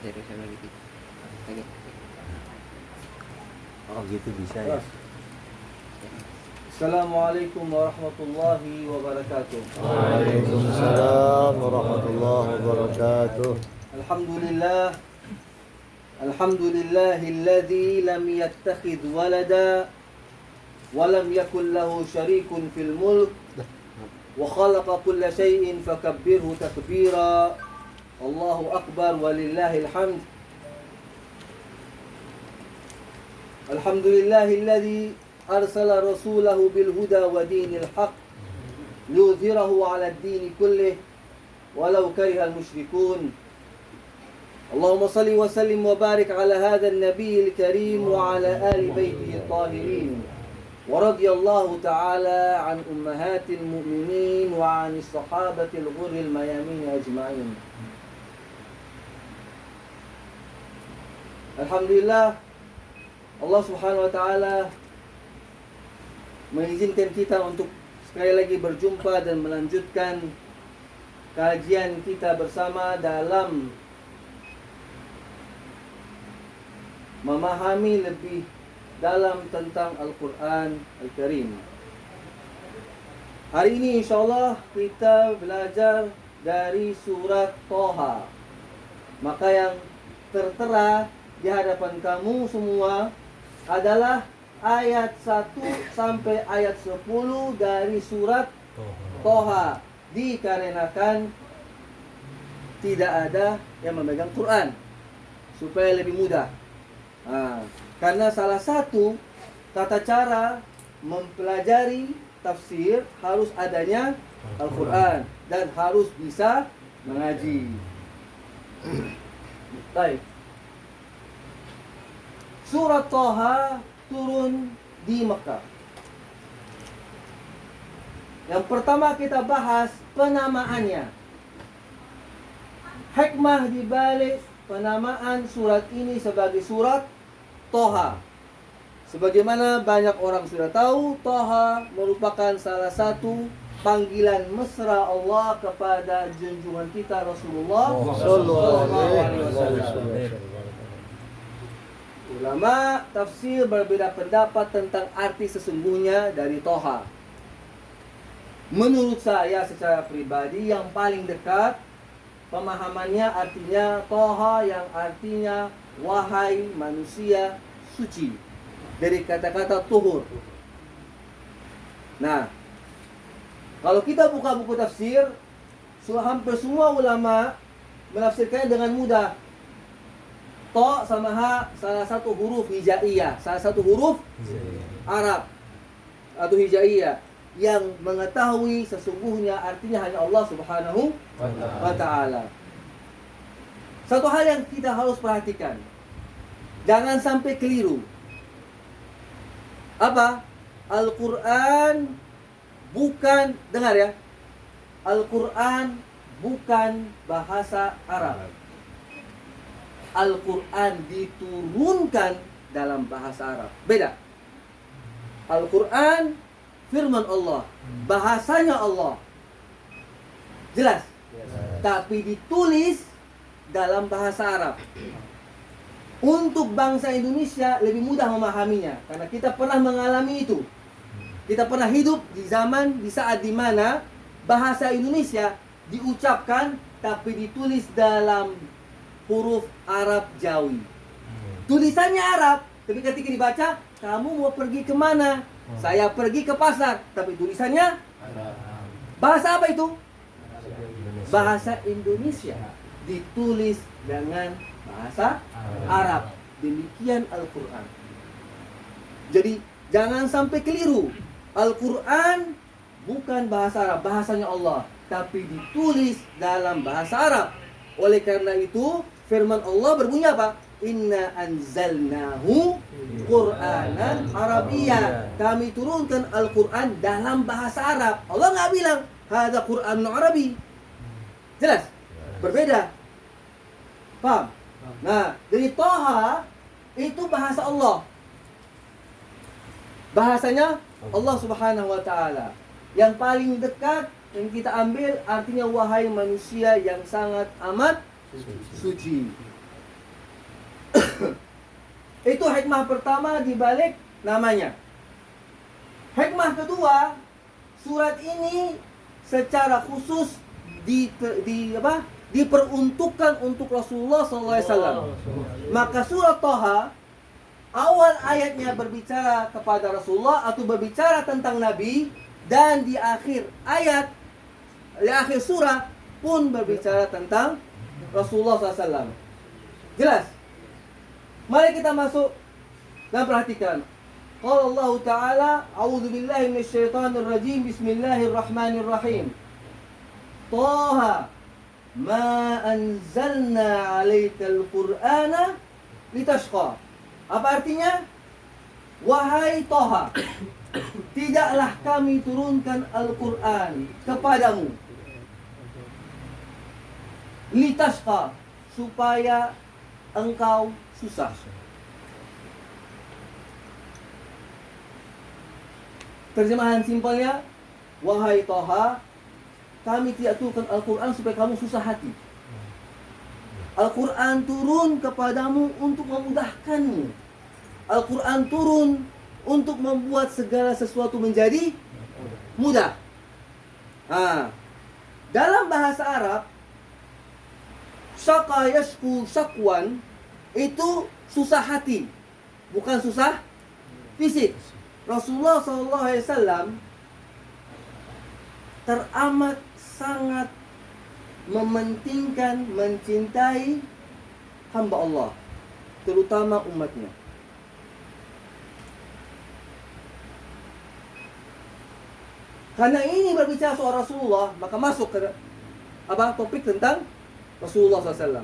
geser dikit. Lagi. Oh gitu bisa ya. Assalamualaikum warahmatullahi wabarakatuh. Waalaikumsalam warahmatullahi wabarakatuh. Alhamdulillah. Alhamdulillahilladzi lam yattakhidh walada wa lam yakul lahu syarikun fil mulk wa khalaqa kulla syai'in fakabbirhu takbira. Allahu akbar walillahil hamd. Alhamdulillahilladzi arsala rasulahu bil huda wa dinil haq liyudhhirahu 'ala ad-din kullih walau karihal musyrikun. Allahumma salli wa sallim wa barik 'ala hadzal nabiyil karim wa 'ala ali baitihi at-tahirin. Wa radiyallahu ta'ala 'an ummahatil mu'minin wa 'anis sahabatil ghurril mayamin ajma'in. Alhamdulillah, Allah Subhanahu wa taala mengizinkan kita untuk sekali lagi berjumpa dan melanjutkan kajian kita bersama dalam memahami lebih dalam tentang Al-Quran Al-Karim. Hari ini insyaAllah kita belajar dari surat Thaha. Maka yang tertera di hadapan kamu semua adalah ayat 1 sampai ayat 10 dari surat Thaha. Dikarenakan tidak ada yang memegang Quran supaya lebih mudah. Karena salah satu tata cara mempelajari tafsir harus adanya Al-Quran dan harus bisa mengaji. Baik. Surat Thaha turun di Mekah. Yang pertama kita bahas penamaannya. Hikmah di balik penamaan surat ini sebagai surat Thaha. Sebagaimana banyak orang sudah tahu, Thaha merupakan salah satu panggilan mesra Allah kepada junjungan kita Rasulullah sallallahu alaihi wasallam. Ulama tafsir berbeda pendapat tentang arti sesungguhnya dari Thaha. Menurut saya secara pribadi yang paling dekat pemahamannya artinya Thaha yang artinya wahai manusia suci, dari kata-kata tuhur. Nah, kalau kita buka buku tafsir, hampir semua ulama menafsirkannya dengan mudah. Ta sama ha salah satu huruf hijaiyah, salah satu huruf Arab atau hijaiyah yang mengetahui sesungguhnya artinya hanya Allah Subhanahu wa ta'ala. Satu hal yang kita harus perhatikan, jangan sampai keliru. Apa? Al-Quran bukan, dengar ya, Al-Quran bukan bahasa Arab. Al-Quran diturunkan dalam bahasa Arab. Beda. Al-Quran firman Allah, bahasanya Allah. Jelas? Tapi ditulis dalam bahasa Arab. Untuk bangsa Indonesia lebih mudah memahaminya karena kita pernah mengalami itu. Kita pernah hidup di zaman, di saat dimana bahasa Indonesia diucapkan tapi ditulis dalam huruf Arab Jawi. Tulisannya Arab, tapi ketika dibaca, kamu mau pergi kemana? Saya pergi ke pasar, tapi tulisannya bahasa apa itu? Bahasa Indonesia ditulis dengan bahasa Arab. Demikian Al-Quran. Jadi jangan sampai keliru. Al-Quran bukan bahasa Arab, bahasanya Allah, tapi ditulis dalam bahasa Arab. Oleh karena itu firman Allah berbunyi apa? Inna anzalnahu Qur'anan Arabiyya. Kami turunkan Al-Quran dalam bahasa Arab. Allah nggak bilang hadza Qur'an Arabi. Jelas? Berbeda. Paham? Nah, dari Thaha itu bahasa Allah. Bahasanya Allah Subhanahu wa ta'ala. Yang paling dekat yang kita ambil artinya wahai manusia yang sangat amat suci. Itu hikmah pertama di balik namanya. Hikmah kedua, surat ini secara khusus diperuntukkan untuk Rasulullah SAW. Maka surat Thaha awal ayatnya berbicara kepada Rasulullah atau berbicara tentang Nabi, dan di akhir ayat, di akhir surah pun berbicara tentang Rasulullah SAW. Jelas? Mari kita masuk dan perhatikan. Qala Allah Ta'ala, A'udzu billahi minasyaitonir rajim, Bismillahirrahmanirrahim. Thaha ma anzalna 'alaikal Qur'ana litashqa. Apa artinya? Wahai Thaha, tidaklah kami turunkan Al-Qur'an kepadamu litashqa, supaya engkau susah. Terjemahan simpelnya, wahai Thaha, kami tidak turunkan Al-Quran supaya kamu susah hati. Al-Quran turun kepadamu untuk memudahkanmu. Al-Quran turun untuk membuat segala sesuatu menjadi mudah. Dalam bahasa Arab, syaka yashku syakwan itu susah hati, bukan susah fisik. Rasulullah SAW teramat sangat mementingkan, mencintai hamba Allah, terutama umatnya. Karena ini berbicara soal Rasulullah, maka masuk ke topik tentang Rasulullah SAW.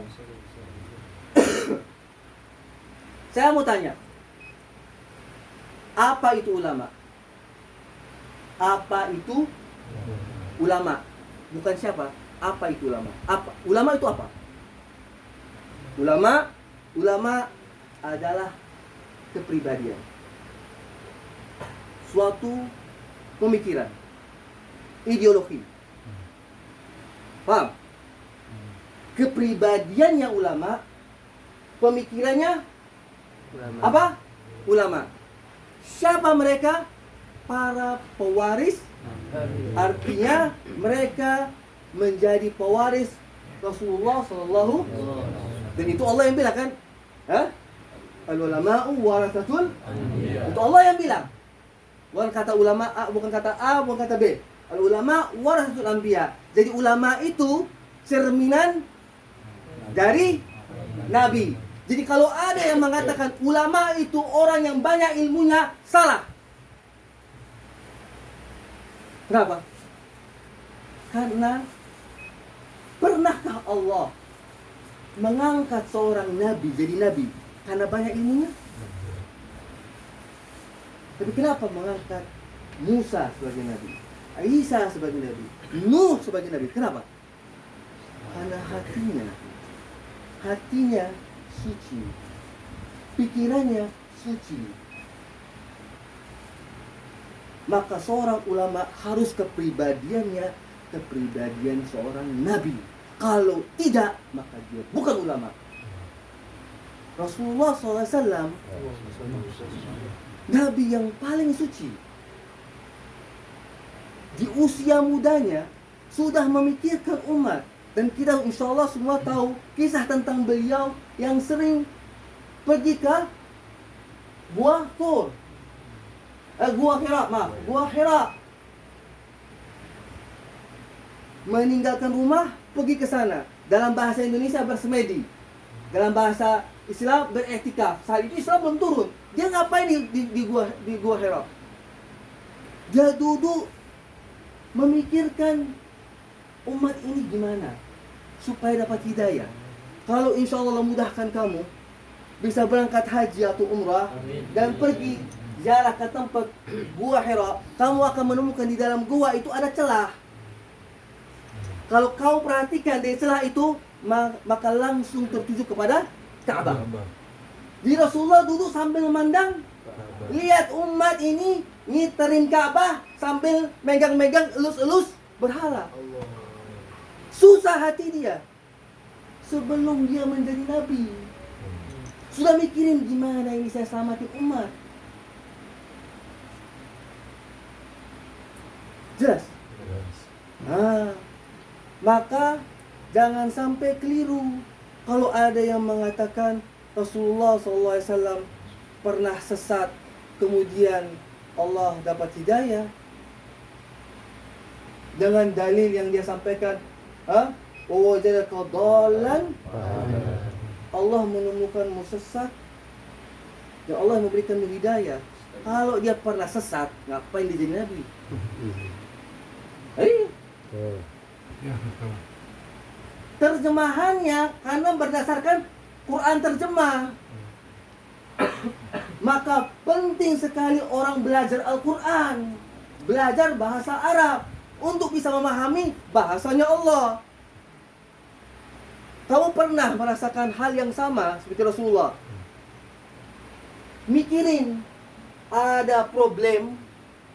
Saya mau tanya, apa itu ulama? Apa itu ulama? Bukan siapa. Apa itu ulama? Apa? Ulama itu apa? Ulama adalah kepribadian, suatu pemikiran, ideologi. Paham? Kepribadiannya ulama, pemikirannya apa? Ulama. Siapa mereka? Para pewaris. Artinya mereka menjadi pewaris Rasulullah SAW. Dan itu Allah yang bilang kan? Al-ulama'u warasatul. Itu Allah yang bilang. Bukan kata ulama A, bukan kata A, bukan kata B. Al-ulama warasatul anbiya. Jadi ulama itu cerminan dari Nabi. Jadi kalau ada yang mengatakan ulama itu orang yang banyak ilmunya, salah. Kenapa? Karena pernahkah Allah mengangkat seorang nabi jadi nabi karena banyak ilmunya? Tapi kenapa mengangkat Musa sebagai nabi, Isa sebagai nabi, Nuh sebagai nabi? Kenapa? Karena hatinya suci, pikirannya suci. Maka seorang ulama harus kepribadiannya kepribadian seorang nabi. Kalau tidak, maka dia bukan ulama. Rasulullah SAW nabi yang paling suci. Di usia mudanya sudah memikirkan umat. Dan kita insya Allah semua tahu kisah tentang beliau yang sering pergi ke Gua Thur, Gua Hira. Meninggalkan rumah, pergi ke sana. Dalam bahasa Indonesia bersemedi, dalam bahasa Islam beriktikaf. Saat itu Islam belum turun. Dia ngapain di Gua Hira? Dia duduk memikirkan umat ini gimana supaya dapat hidayah. Kalau insya Allah mudahkan kamu bisa berangkat haji atau umrah dan pergi ziarah ke tempat Gua Hira, kamu akan menemukan di dalam gua itu ada celah. Kalau kau perhatikan dari celah itu, maka langsung tertuju kepada Ka'bah. Di Rasulullah duduk sambil memandang, lihat umat ini ngiterin Ka'bah sambil megang-megang elus-elus berhala. Susah hati dia sebelum dia menjadi nabi. Sudah mikirin gimana ini saya selamatin umat. Jelas? Nah, maka jangan sampai keliru kalau ada yang mengatakan Rasulullah SAW pernah sesat, kemudian Allah dapat hidayah dengan dalil yang dia sampaikan, wajadaka dhalan, Allah menemukanmu sesat dan Allah memberikanmu hidayah. Kalau dia pernah sesat, ngapain dia jadi nabi? Terjemahannya karena berdasarkan Quran terjemah. Maka penting sekali orang belajar Al-Quran, belajar bahasa Arab untuk bisa memahami bahasanya Allah. Kamu pernah merasakan hal yang sama seperti Rasulullah? Mikirin ada problem,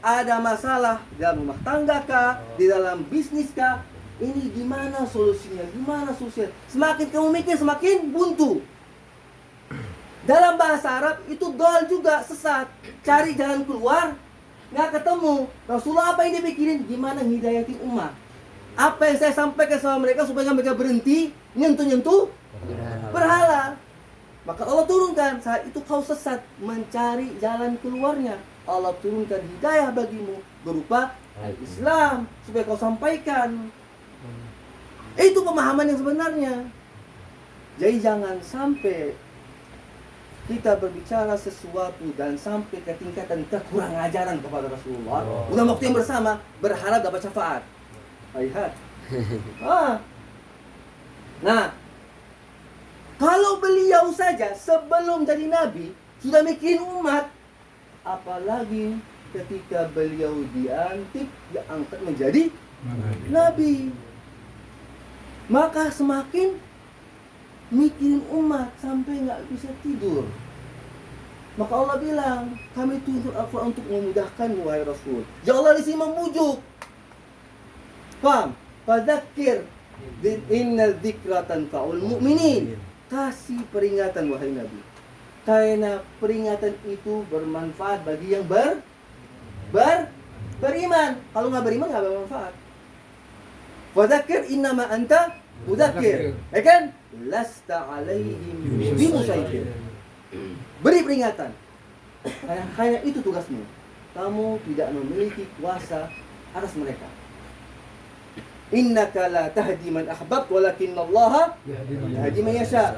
ada masalah di dalam rumah tangga kah, di dalam bisnis kah? Ini gimana solusinya? Gimana solusinya? Semakin kamu mikir, semakin buntu. Dalam bahasa Arab itu dol juga, sesat. Cari jalan keluar, nggak ketemu. Rasulullah apa yang dia pikirin? Gimana hidayatin umat? Apa yang saya sampaikan sama mereka supaya mereka berhenti nyentuh-nyentuh berhala. Maka Allah turunkan, saat itu kau sesat, mencari jalan keluarnya. Allah turunkan hidayah bagimu berupa Islam supaya kau sampaikan. Itu pemahaman yang sebenarnya. Jadi jangan sampai kita berbicara sesuatu dan sampai ke tingkatan kekurang ajaran kepada Rasulullah. Udah waktu yang bersama berharap dapat syafaat. Lihat. Nah, kalau beliau saja sebelum jadi nabi sudah mikirin umat, apalagi ketika beliau diangkat menjadi nabi. Maka semakin mikirin umat sampai nggak bisa tidur. Maka Allah bilang, kami tuntut Al-Quran untuk memudahkan wahai Rasul. Ya Allah di sini memujuk. Paham? Fadzakir innal dzikra tanfa'ul mu'minin. Kasih peringatan wahai Nabi. Karena peringatan itu bermanfaat bagi yang beriman. Kalau nggak beriman nggak bermanfaat. Fadzakir innama anta mudzakir. Ya kan? Lasta alaihim bimusaitir. Beri peringatan. Hanya itu tugasmu. Kamu tidak memiliki kuasa atas mereka. Innaka la tahdi man ahbabta walakinnallaha yahdi man yasha.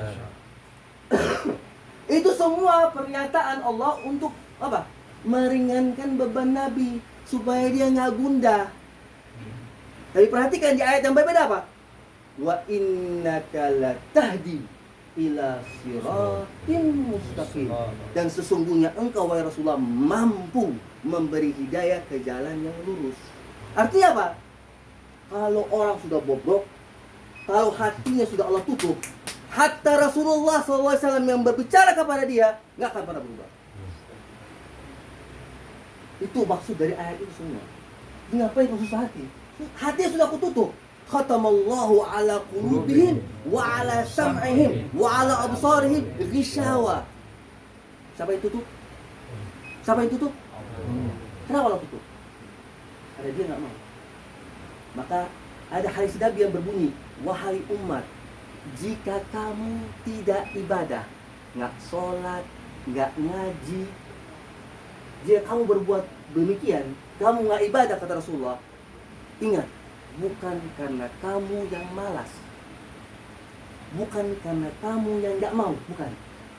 Itu semua pernyataan Allah untuk apa? Meringankan beban Nabi supaya dia nggak gundah. Tapi perhatikan di ayat yang berbeda apa? Wa innaka la tahdi ila siratin mustaqim. Dan sesungguhnya engkau wahai Rasulullah mampu memberi hidayah ke jalan yang lurus. Artinya apa? Kalau orang sudah bobrok, kalau hatinya sudah Allah tutup, hatta Rasulullah SAW yang berbicara kepada dia nggak akan pernah berubah. Itu maksud dari ayat itu semua. Ngapain kau susah hati? Hatinya sudah kututup. Khatamallahu ala qulubihim wa ala sam'ihim wa ala absarihim ghishawa. Siapa yang tutup? Siapa yang tutup? Kenapa Allah tutup? Karena dia nggak mau. Maka ada hadis Nabi yang berbunyi, wahai umat, jika kamu tidak ibadah, nggak sholat, nggak ngaji, jika kamu berbuat demikian, kamu nggak ibadah kata Rasulullah, ingat, bukan karena kamu yang malas, bukan karena kamu yang nggak mau, bukan,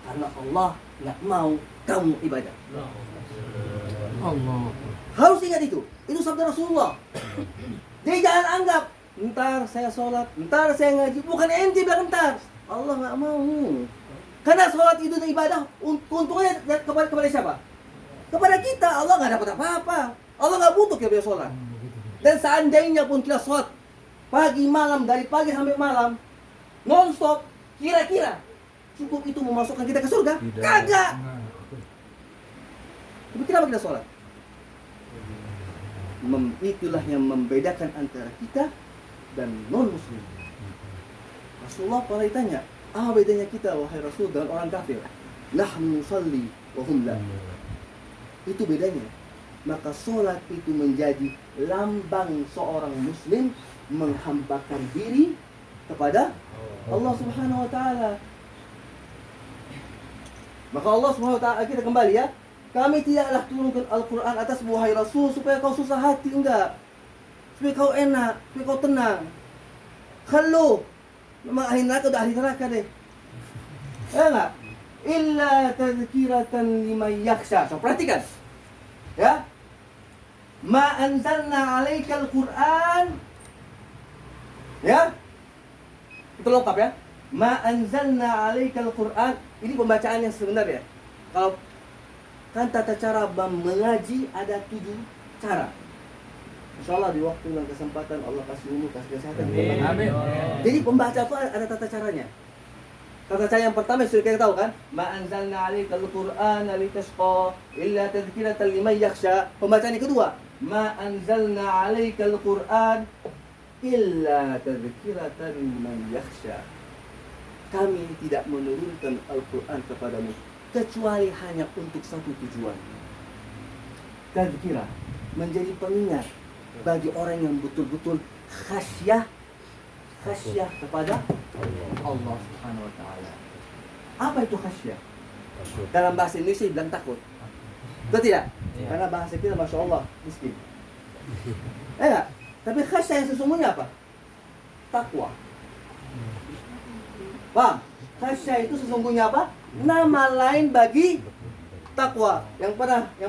karena Allah nggak mau kamu ibadah. Allah. Harus ingat itu sabda Rasulullah. Jadi jangan anggap, ntar saya sholat, ntar saya ngaji. Bukan ente bilang ntar. Allah nggak mau. Karena sholat itu ibadah, untungnya kepada siapa? Kepada kita. Allah nggak dapat apa-apa. Allah nggak butuh kita sholat. Dan seandainya pun kita sholat pagi malam, dari pagi sampai malam, non-stop, kira-kira cukup itu memasukkan kita ke surga? Kagak. Tapi kenapa kita sholat? Itulah yang membedakan antara kita dan non-muslim. Rasulullah pernah ditanya, apa bedanya kita wahai Rasul dengan orang kafir? nahnu nusalli wa hum la. Itu bedanya. Maka sholat itu menjadi lambang seorang muslim menghambakan diri kepada Allah Subhanahu wa taala. Maka Allah Subhanahu wa taala, kita kembali ya. Kami tidaklah turunkan Al-Qur'an atas wahai Rasul supaya kau susah hati, enggak. Supaya kau enak, supaya kau tenang. Kalau memang ahli neraka udah ahli neraka deh. Ya enggak? Illa tadhkiratan liman yakhsha. So, perhatikan. Ya. Ma anzalna 'alaikal Qur'an. Ya. Itu lengkap ya. Ma anzalna 'alaikal Qur'an. Ini pembacaan yang sebenarnya. Kalau kan tata cara mengaji ada 7 cara. Insyaallah di waktu dan kesempatan Allah kasih umur, kasih kesehatan. Amin. Jadi pembaca itu ada tata caranya. Tata cara yang pertama sudah kita tahu kan? Ma anzalna 'alaikal Qur'ana litashqa illa tadhkiratan liman yakhsha. Pembacaan yang kedua, ma anzalna 'alaikal Qur'an illa tadhkiratan liman yakhsha. Kami tidak menurunkan Al-Qur'an kepadamu kecuali hanya untuk satu tujuan. Tadhkirah, menjadi pengingat bagi orang yang betul-betul khasyah kepada Allah Subhanahu wa taala. Apa itu khasyah? Dalam bahasa Indonesia bilang takut. Betul tidak? Karena bahasa kita Masya Allah miskin. Enggak? Tapi khasyah yang sesungguhnya apa? Takwa. Paham? Khasyah itu sesungguhnya apa? Nama lain bagi takwa. Yang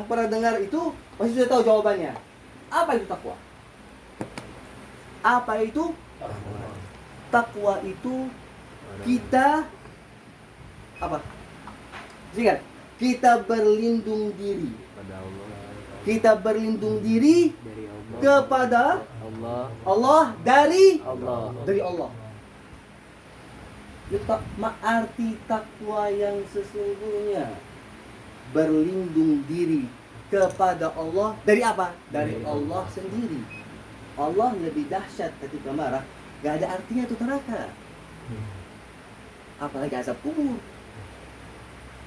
pernah dengar itu pasti sudah tahu jawabannya. Apa itu takwa? Apa itu? Takwa itu kita apa? Ingat, kita berlindung diri. Kita berlindung diri Dari Allah. kepada Allah dari Allah. Itu arti takwa yang sesungguhnya. Berlindung diri kepada Allah dari apa? Dari Allah sendiri. Allah lebih dahsyat ketika marah. Gak ada artinya itu neraka. Apalagi azab kubur.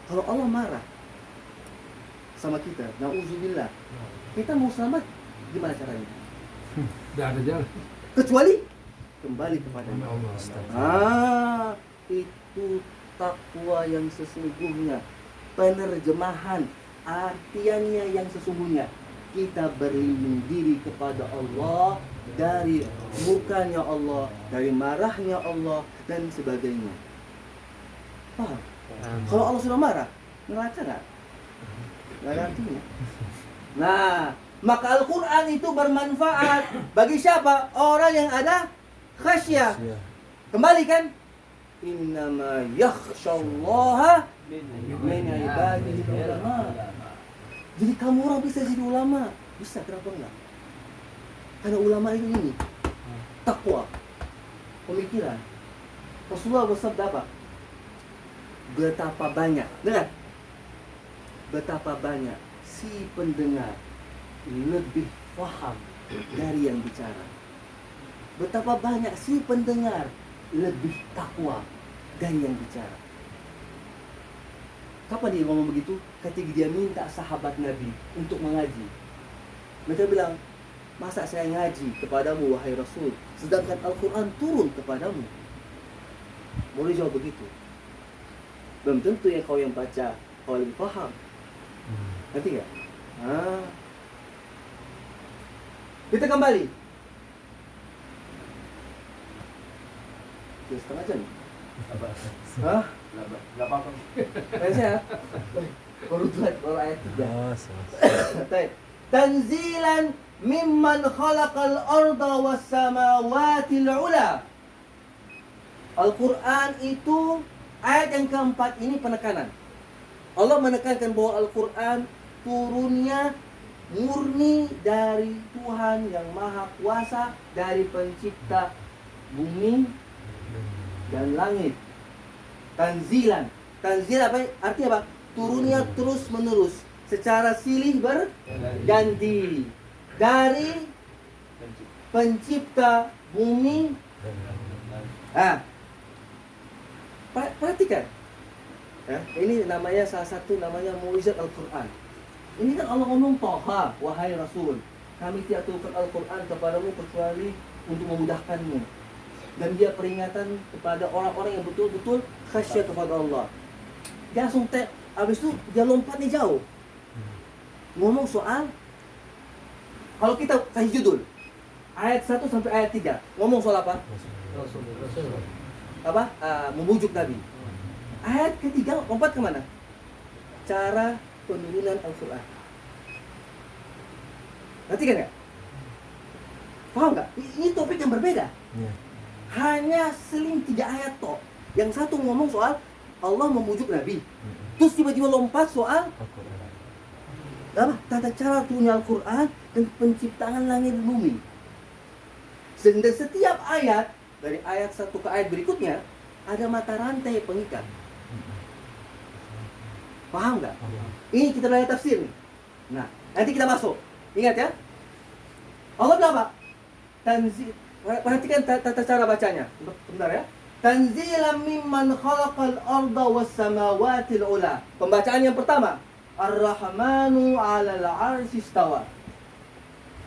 Kalau Allah marah sama kita, na'udzubillah, kita mau selamat gimana caranya? Tidak ada jalan. Kecuali kembali kepada Allah. Itu takwa yang sesungguhnya. Penerjemahan artiannya yang sesungguhnya. Kita berlindung diri kepada Allah dari murkanya Allah, dari marahnya Allah dan sebagainya. Paham? Kalau Allah sudah marah, neraka nggak? Nggak ada artinya. Nah, maka Al-Quran itu bermanfaat bagi siapa? Orang yang ada khasyah. Kembali kan? Innama yakhshallaha min ibadihi ulama. Jadi kamu orang bisa jadi ulama. Bisa, kenapa enggak? Karena ulama itu ini takwa, pemikiran. Rasulullah bersabda apa? Betapa banyak, dengar, betapa banyak si pendengar lebih paham dari yang bicara. Betapa banyak si pendengar lebih takwa dari yang bicara. Kapan dia ngomong begitu? Ketika dia minta sahabat Nabi untuk mengaji. Mereka bilang, masa saya ngaji kepadamu wahai Rasul, sedangkan Al-Quran turun kepadamu? Boleh jawab begitu. Belum tentu yang kau yang baca kau lebih paham. Nanti nggak? Kita kembali. 2,5 jam. Hah? Gak apa-apa. Saya baru ayat 3. Tanzilan mimman khalaqal arda was samawati al-ula. Al-Quran itu ayat yang keempat ini penekanan. Allah menekankan bahwa Al-Quran turunnya murni dari Tuhan yang Maha Kuasa, dari pencipta bumi dan langit. Tanzilan. Tanzil apa? Artinya apa? Turunnya terus menerus secara silih berganti dari pencipta bumi. Perhatikan. Ya, ini namanya salah satu namanya mukjizat Al-Quran. Ini kan Allah ngomong Toha, wahai Rasul, kami tidak turunkan Al-Quran kepadamu kecuali untuk memudahkanmu. Dan dia peringatan kepada orang-orang yang betul-betul khasyat kepada Allah. Dia langsung habis itu dia lompatnya jauh. Ngomong soal, kalau kita kasih judul ayat 1 sampai ayat 3, ngomong soal apa? Membujuk Nabi. Ayat ketiga lompat kemana? Cara penurunan Al-Quran. Ngerti kan ya? Paham nggak? Ini topik yang berbeda. Iya. Hanya seling 3 ayat toh. Yang satu ngomong soal Allah membujuk Nabi. Terus tiba-tiba lompat soal tata cara turunnya Al-Quran dan penciptaan langit dan bumi. Dan setiap ayat dari ayat 1 ke ayat berikutnya ada mata rantai pengikat. Paham nggak? Ini kita belajar tafsir nih. Nah, nanti kita masuk. Ingat ya. Allah bilang apa? Perhatikan tata cara bacanya. Bentar ya. Tanzilan mimman khalaqal arda was samawati ula. Pembacaan yang pertama, Ar-Rahmanu 'alal 'arsy istawa.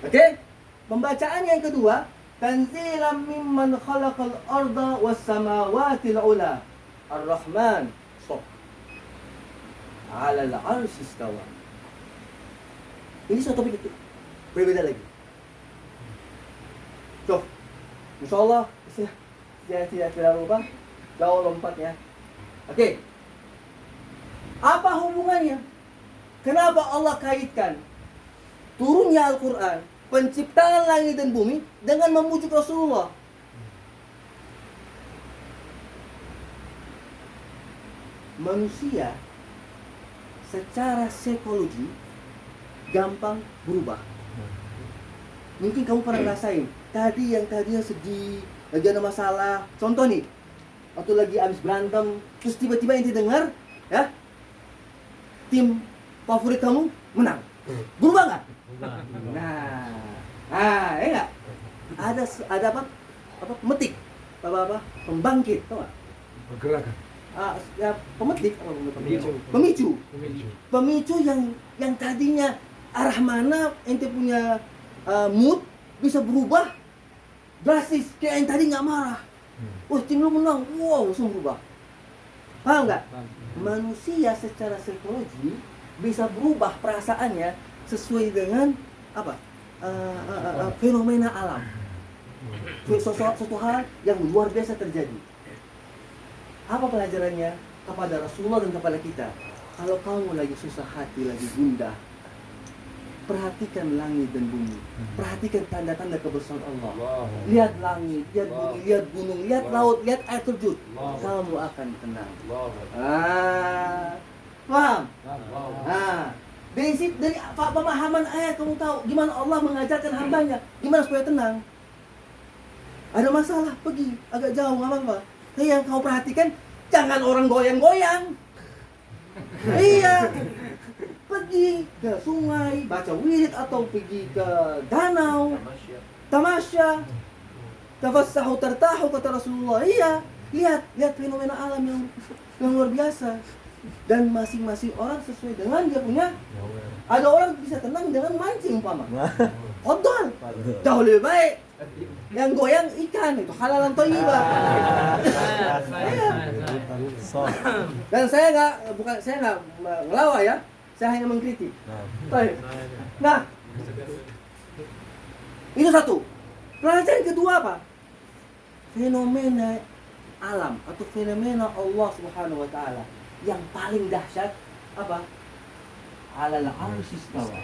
Oke? Pembacaan yang kedua, Tanzilan mimman khalaqal arda was samawati ula. Ar-Rahman, stop. 'Alal 'arsy istawa. Ini suatu topik itu berbeda lagi. Coba, insyaallah saya tidak lupa jauh lompatnya. Oke. Apa hubungannya? Kenapa Allah kaitkan turunnya Al-Quran, penciptaan langit dan bumi dengan memujuk Rasulullah? Manusia secara psikologi gampang berubah. Mungkin kamu pernah ngerasain, yang tadinya sedih, lagi ada masalah, contoh nih, atau lagi habis berantem, terus tiba-tiba ente dengar, ya, tim favorit kamu menang, berubah nggak? Nah, ya nggak? Ada apa? Pemetik, pembangkit, tau nggak? Pergerakan. Ya, pemicu yang tadinya arah mana ente punya mood bisa berubah drastis. Kayak yang tadi nggak marah, wah tim lu menang, wow langsung berubah. Paham nggak? Manusia secara psikologi bisa berubah perasaannya sesuai dengan fenomena alam, sesuatu hal yang luar biasa terjadi. Apa pelajarannya kepada Rasulullah dan kepada kita? Kalau kamu lagi susah hati, lagi gundah, perhatikan langit dan bumi. Perhatikan tanda-tanda kebesaran Allah. Lihat langit, lihat bumi, lihat gunung, lihat laut, lihat air terjun. Kamu akan tenang. Paham? Dari pemahaman ayat kamu tahu gimana Allah mengajarkan hambanya, gimana supaya tenang. Ada masalah, pergi agak jauh, nggak apa-apa. Tapi yang kau perhatikan, jangan orang goyang-goyang. Iya, pergi ke sungai, baca wirid, atau pergi ke danau, tamasya, tafassahu tartahu, kata Rasulullah. Iya, lihat fenomena alam yang luar biasa. Dan masing-masing orang sesuai dengan dia punya. Ada orang bisa tenang dengan mancing umpama. Odol, jauh lebih baik. Yang goyang ikan itu halalan thayyibah. Dan saya nggak ngelawak ya, saya hanya mengkritik. Nah, itu satu. Pelajaran kedua apa? Fenomena alam atau fenomena Allah Subhanahu wa taala yang paling dahsyat apa? Alal arsy istawa.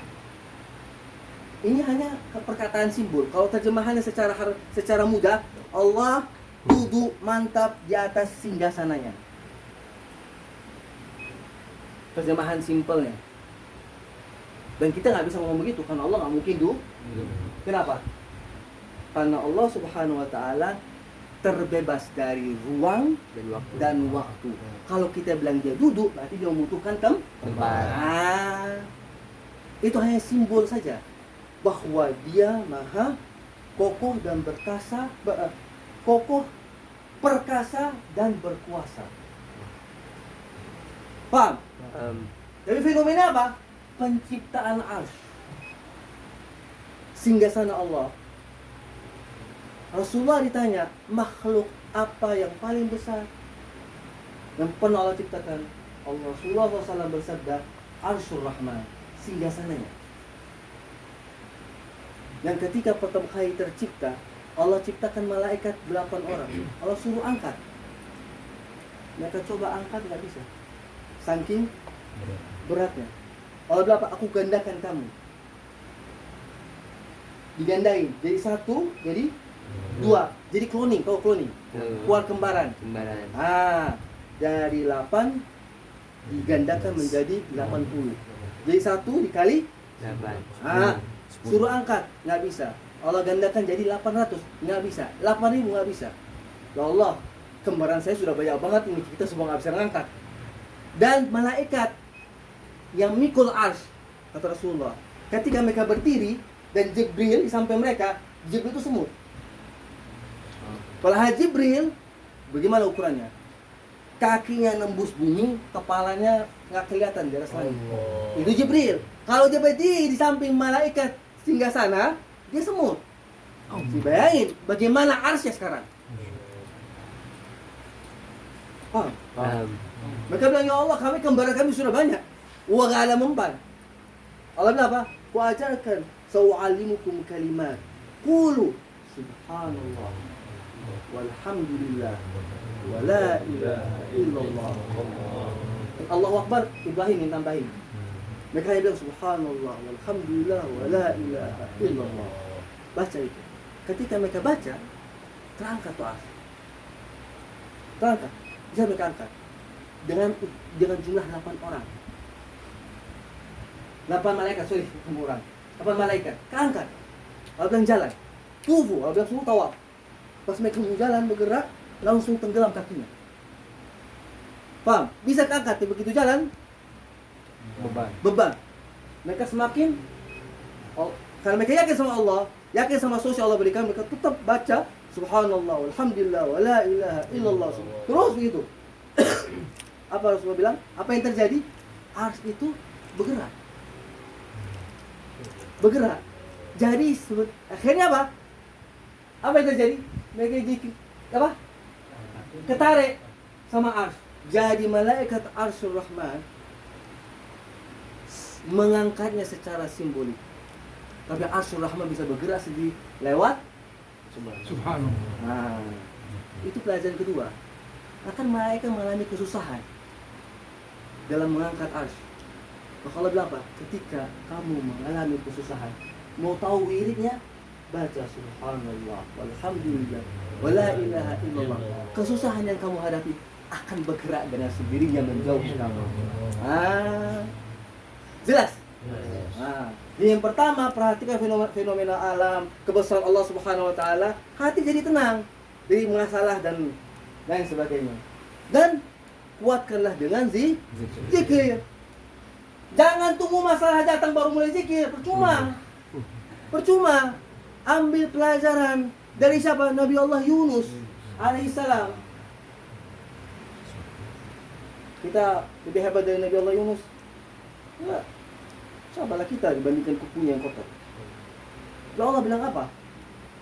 Ini hanya perkataan simbol. Kalau terjemahannya secara mudah, Allah duduk mantap di atas singgasananya. Terjemahan simpelnya. Dan kita nggak bisa ngomong begitu karena Allah nggak mungkin duduk. Kenapa? Karena Allah Subhanahu Wa Taala terbebas dari ruang dan waktu. Kalau kita bilang dia duduk, berarti dia membutuhkan tempat. Itu hanya simbol saja. Bahwa dia maha kokoh dan perkasa dan berkuasa. Paham? Paham. Tapi fenomena apa? Penciptaan arsy. Singgasana Allah. Rasulullah ditanya, makhluk apa yang paling besar yang pernah Allah ciptakan? Rasulullah SAW bersabda, Arsyur Rahman, singgasananya. Yang ketika pertama kali tercipta, Allah ciptakan malaikat 8 orang. Allah suruh angkat. Mereka coba angkat, nggak bisa. Saking beratnya. Allah bilang apa? Aku gandakan kamu. Digandain. Jadi 1, jadi 2. Jadi cloning, tahu cloning? Keluar kembaran. Kembaran. Dari 8 digandakan menjadi 80. Jadi 1 dikali 8. suruh angkat, nggak bisa. Allah gandakan jadi 800, nggak bisa. 8.000 nggak bisa. Ya Allah, kembaran saya sudah banyak banget ini, kita semua nggak bisa ngangkat. Dan malaikat yang mikul arsy, kata Rasulullah, ketika mereka berdiri dan Jibril di samping mereka, Jibril itu semut. Kalau Jibril, bagaimana ukurannya? Kakinya nembus bumi, kepalanya nggak kelihatan di atas langit. Itu Jibril. Kalau dia berdiri di samping malaikat singgasana, dia semut. Bayangin bagaimana arsy sekarang. Paham. Mereka bilang, ya Allah, kembaran kami sudah banyak. Wa gak ada mempan. Allah bilang apa? Wa ajarkan sawa'alimukum kalimat. Qulu subhanallah walhamdulillah wa la ilaha illallah. Allahu Akbar, Ibrahim yang tambahin. Mereka bilang subhanallah walhamdulillah wa la ilaha illallah. Baca itu. Ketika mereka baca, terangkat tuh arsy. Terangkat. Bisa mereka angkat. Dengan jumlah 8 orang. 8 malaikat, sorry, orang. 8 malaikat, keangkat. Allah bilang jalan. Tufu, Allah bilang suruh tawaf. Pas mereka jalan bergerak, langsung tenggelam kakinya. Paham? Bisa keangkat, begitu jalan beban. Mereka semakin karena mereka yakin sama Allah, yakin sama sosial Allah berikan, mereka tetap baca subhanallah walhamdulillah wa la ilaha illallah. Terus begitu. Apa Rasulullah bilang? Apa yang terjadi? Arsy itu bergerak. Jadi akhirnya apa? Apa yang terjadi? Mereka jadi apa? Ketarik sama arsy. Jadi malaikat Arsyur Rahman mengangkatnya secara simbolik. Tapi Arsyur Rahman bisa bergerak sendiri lewat Subhanallah. Itu pelajaran kedua. Akan malaikat mengalami kesusahan dalam mengangkat arsy. Maka Allah bilang apa? Ketika kamu mengalami kesusahan, mau tahu wiridnya? Baca subhanallah walhamdulillah wa la ilaha illallah. Kesusahan yang kamu hadapi akan bergerak dengan sendirinya menjauh kamu. Jelas? Jadi yang pertama, perhatikan fenomena alam, kebesaran Allah Subhanahu wa taala, hati jadi tenang dari masalah dan lain sebagainya. Dan kuatkanlah dengan zikir. Jangan tunggu masalah datang baru mulai zikir, percuma. Ambil pelajaran dari siapa? Nabi Allah Yunus alaihissalam. Kita lebih hebat dari Nabi Allah Yunus? Enggak. Cobalah kita dibandingkan kukunya yang kotor. Lalu Allah bilang apa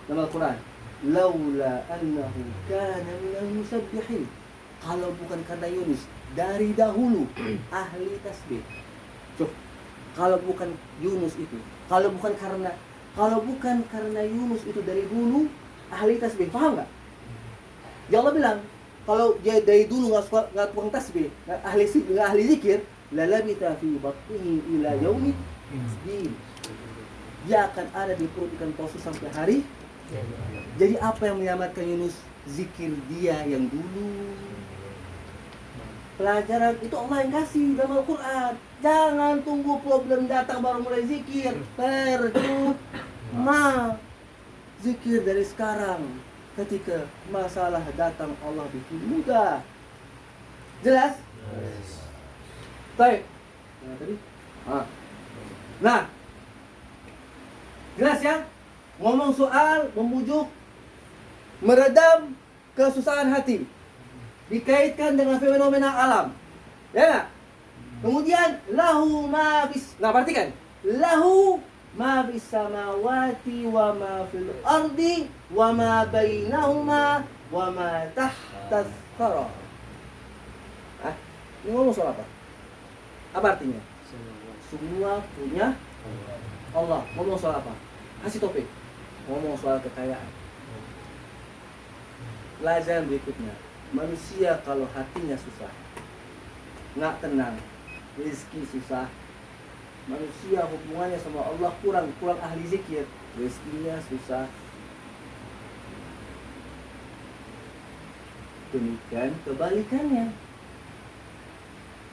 dalam Al-Quran? Laula annahu kana minal musabbihin. Kalau bukan karena Yunus dari dahulu ahli tasbih. Kalau bukan Yunus itu, kalau bukan karena Yunus itu dari dulu ahli tasbih, paham nggak? Ya Allah bilang, kalau dia dari dulu nggak tukang tasbih, nggak ahli zikir, lalabita fi batnihi ila yaumid din. Dia akan ada di perut ikan paus sampai hari. Jadi apa yang menyelamatkan Yunus? Zikir dia yang dulu. Pelajaran itu Allah yang kasih dalam Al-Quran. Jangan tunggu problem datang baru mulai zikir. Zikir dari sekarang. Ketika masalah datang, Allah bikin mudah. Jelas? Baik. Nah, jelas ya? Ngomong soal membujuk, meredam kesusahan hati, dikaitkan dengan fenomena alam, ya nggak? Kemudian lahu ma bis. Nah, perhatikan. Lahu ma bis samawati wa ma fil ardi wa ma bainahuma wa ma tahta thara. Ah, ini ngomong soal apa? Apa artinya? Semua punya Allah. Ngomong soal apa? Kasih topik. Ngomong soal kekayaan. Pelajaran berikutnya. Manusia kalau hatinya susah, nggak tenang, rezeki susah. Manusia hubungannya sama Allah kurang ahli zikir, rezekinya susah. Demikian kebalikannya.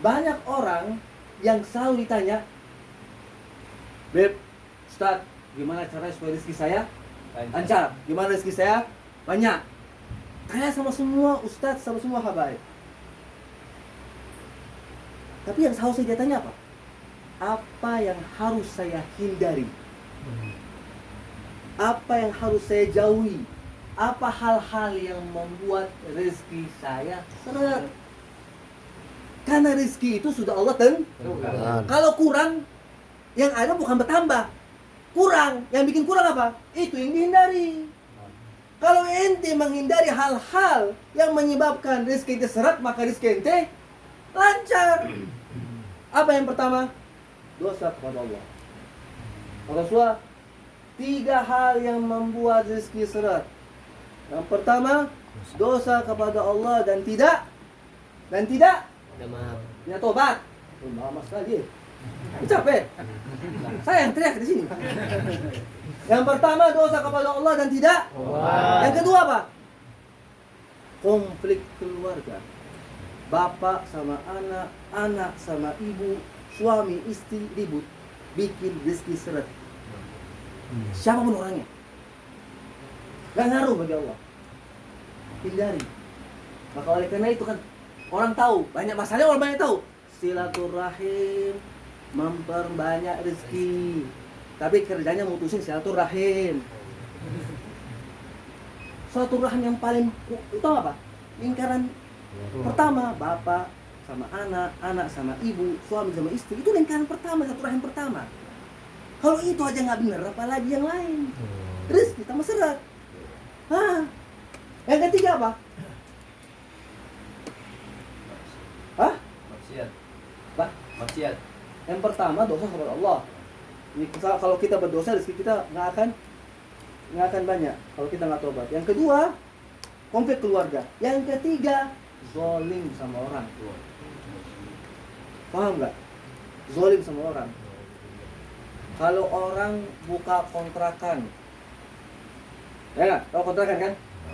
Banyak orang yang selalu ditanya, Beb, Ustaz, gimana caranya supaya rezeki saya lancar? Gimana rezeki saya banyak? Tanya sama semua ustadz, sama semua habaib. Tapi yang selalu saya tanya apa? Apa yang harus saya hindari? Apa yang harus saya jauhi? Apa hal-hal yang membuat rezeki saya seret? Karena rezeki itu sudah Allah tentukan. Kalau kurang, yang ada bukan bertambah. Kurang, yang bikin kurang apa? Itu yang dihindari. Kalau ente menghindari hal-hal yang menyebabkan rezeki ente seret, maka rezeki ente lancar. Apa yang pertama? Dosa kepada Allah. Rasulullah, 3 hal yang membuat rezeki seret. Yang pertama, dosa kepada Allah dan tidak tobat. Lama sekali. Capek. Saya yang teriak di sini. Yang pertama, dosa kepada Allah dan tidak. Yang kedua apa? Konflik keluarga. Bapak sama anak, anak sama ibu, suami istri ribut, bikin rezeki seret. Siapapun orangnya, gak ngaruh bagi Allah. Hindari. Maka oleh karena itu kan orang tahu, banyak masalah orang banyak tahu. Silaturahim memperbanyak rezeki, tapi kerjanya mutusin silaturahim. Silaturahim yang paling utama apa? Lingkaran pertama, bapak sama anak, anak sama ibu, suami sama istri. Itu lingkaran pertama, silaturahim pertama. Kalau itu aja nggak bener, apalagi yang lain. Rezeki tambah seret. Yang ketiga apa? Maksiat. Yang pertama, dosa kepada Allah. Ini kalau kita berdosa, rezeki kita nggak akan banyak kalau kita nggak tobat. Yang kedua, konflik keluarga. Yang ketiga, zolim sama orang. Paham nggak? Zolim sama orang. Kalau orang buka kontrakan, ya nggak? Tahu kontrakan kan?